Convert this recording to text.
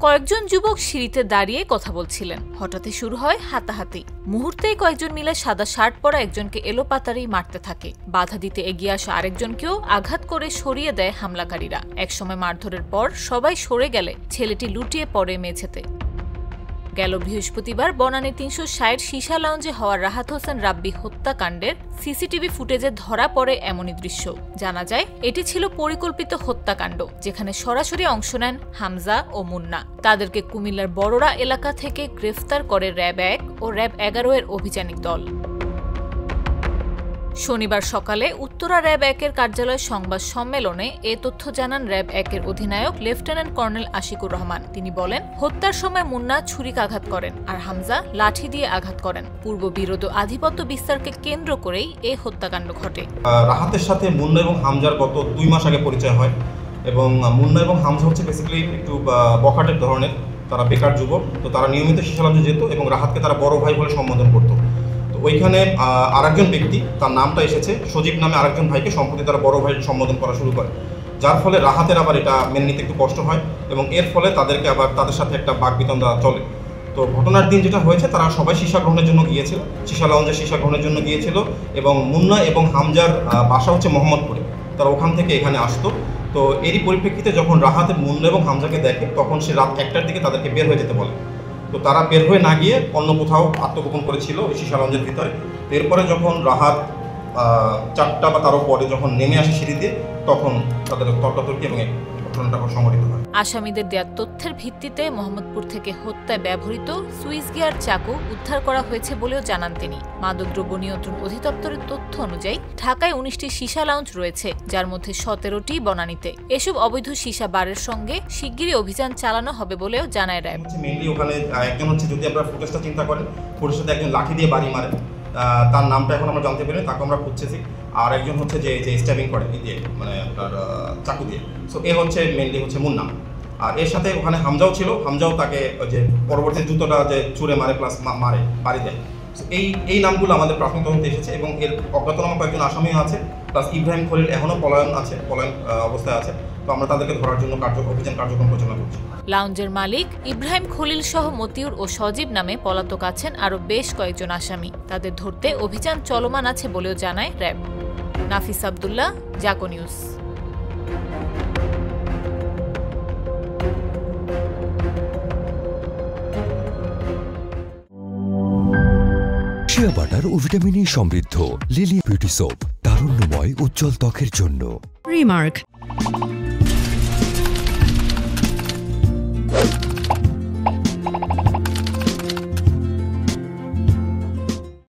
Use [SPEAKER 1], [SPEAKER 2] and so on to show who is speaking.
[SPEAKER 1] কয়েকজন যুবক সিঁড়িতে দাঁড়িয়ে কথা বলছিলেন। হঠাৎই শুরু হয় হাতাহাতি। মুহূর্তেই কয়েকজন মিলে সাদা শার্ট পরা একজনকে এলোপাতাড়ি মারতে থাকে। বাধা দিতে এগিয়ে আসা আরেকজনকেও আঘাত করে সরিয়ে দেয় হামলাকারীরা। একসময় মারধরের পর সবাই সরে গেলে ছেলেটি লুটিয়ে পড়ে মেঝেতে। গেল বৃহস্পতিবার বনানীর ৩৬০ সীসা লাউঞ্জে হওয়া রাহাত হোসেন রাব্বি হত্যাকাণ্ডের সিসিটিভি ফুটেজে ধরা পড়ে এমনই দৃশ্য। জানা যায় এটি ছিল পরিকল্পিত হত্যাকাণ্ড, যেখানে সরাসরি অংশ নেন হামজা ও মুন্না। তাদেরকে কুমিল্লার বড়রা এলাকা থেকে গ্রেফতার করে র্যাব ১ ও র্যাব ১১ এর অভিযানিক দল। শনিবার সকালে উত্তরা র্যাব ১ এর কার্যালয় সংবাদ সম্মেলনে এ তথ্য জানান র্যাব ১ এর অধিনায়ক লেফটেন্যান্ট কর্নেল আশিকুর রহমান। তিনি বলেন, হত্যার সময় মুন্না ছুরিকাঘাত করেন আর হামজা লাঠি দিয়ে আঘাত করেন। পূর্ব বিরোধ আধিপত্য বিস্তারকে কেন্দ্র করেই এই হত্যাকাণ্ড ঘটে।
[SPEAKER 2] রাহাতের সাথে মুন্না এবং হামজার গত ২ মাস আগে পরিচয় হয় এবং মুন্না এবং হামজা হচ্ছে বেসিক্যালি একটু বখাটের ধরনের। তারা বেকার যুবক, তো তারা নিয়মিত সীসা লাউঞ্জে যেত এবং রাহাতকে তারা বড় ভাই বলে সম্বোধন করতো। ওইখানে আরেকজন ব্যক্তি, তার নামটা এসেছে সজীব নামে আরেকজন ভাইকে সম্প্রতি তারা বড় ভাই সম্বোধন করা শুরু করে, যার ফলে রাহাতের আবার এটা মেনে নিতে একটু কষ্ট হয় এবং এর ফলে তাদেরকে আবার তাদের সাথে একটা বাকবিতণ্ডা চলে। তো ঘটনার দিন যেটা হয়েছে, তারা সবাই সীসা গ্রহণের জন্য গিয়েছিল, সীসা লাউঞ্জে সীসা গ্রহণের জন্য গিয়েছিল এবং মুন্না এবং হামজার বাসা হচ্ছে মোহাম্মদপুরে। তারা ওখান থেকে এখানে আসতো। তো এরই পরিপ্রেক্ষিতে যখন রাহাতের মুন্না এবং হামজাকে দেখে, তখন সে রাত ১টার দিকে তাদেরকে বের হয়ে যেতে বলে। তো তারা বের হয়ে না গিয়ে অন্য কোথাও আত্মগোপন করেছিল ওই সীসা লাউঞ্জের ভিতরে। এরপরে যখন রাহাত ৪টা বা তারও পরে যখন নেমে আসে সিঁড়িতে, তখন তাদের তর্কাতর্কি এবং ঘটনাটা সংঘটিত হয়।
[SPEAKER 1] আসামিদের দেওয়া তথ্যের ভিত্তিতে মোহাম্মদপুর থেকে হত্যায় ব্যবহৃত সুইস গিয়ার চাকু উদ্ধার করা হয়েছে বলেও জানান তিনি। মাদকদ্রব্য নিয়ন্ত্রণ অধিদপ্তরের তথ্য অনুযায়ী ঢাকায় ১৯টি সীসা লাউঞ্জ রয়েছে, যার মধ্যে ১৭টি বনানীতে। এসব অবৈধ সীসা বারের সঙ্গে শিগগিরই অভিযান চালানো হবে বলেও জানায় র্যাব।
[SPEAKER 2] মেইনলি ওখানে একজন হচ্ছে, যদি আপনারা ফুটেজটা চিন্তা করেন, ফুটেজটাতে একজন লাঠি দিয়ে বাড়ি মারে, তার নামটা এখন আমরা জানতে পারি, তাকে আমরা খুঁজতেছি। আর একজন হচ্ছে যে স্ট্যাবিং করে দিয়ে, মানে আপনার চাকু দিয়ে। সো এ হচ্ছে মেইনলি হচ্ছে মুন্না। আর এর সাথে ওখানে হামজাও ছিল। হামজাও তাকে যে পরবর্তী জুতোটা যে ছুঁড়ে মারে প্লাস মারে বাড়ি দেয়। এই নামগুলো আমাদের প্রাথমিক তদন্তে এসেছে এবং এর অজ্ঞাতনামা কয়েকজন আসামিও আছে, প্লাস ইব্রাহিম খলিল এখনও পলায়ন অবস্থায় আছে। তো আমরা তাদেরকে ধরার জন্য অভিযান কার্যক্রম পরিচালনা করছি।
[SPEAKER 1] লাউঞ্জের মালিক ইব্রাহিম খলিল সহ মতিউর ও সজীব নামে পলাতক আছেন আরও বেশ কয়েকজন আসামি। তাদের ধরতে অভিযান চলমান আছে বলেও জানায় র্যাব। নাফিস আব্দুল্লাহ, জাগো নিউজ।
[SPEAKER 3] শিয়া বাটার ও ভিটামিন সমৃদ্ধ লিলি বিউটি সোপ, তারুণ্যময় উজ্জ্বল ত্বকের জন্য।
[SPEAKER 4] রিমার্ক।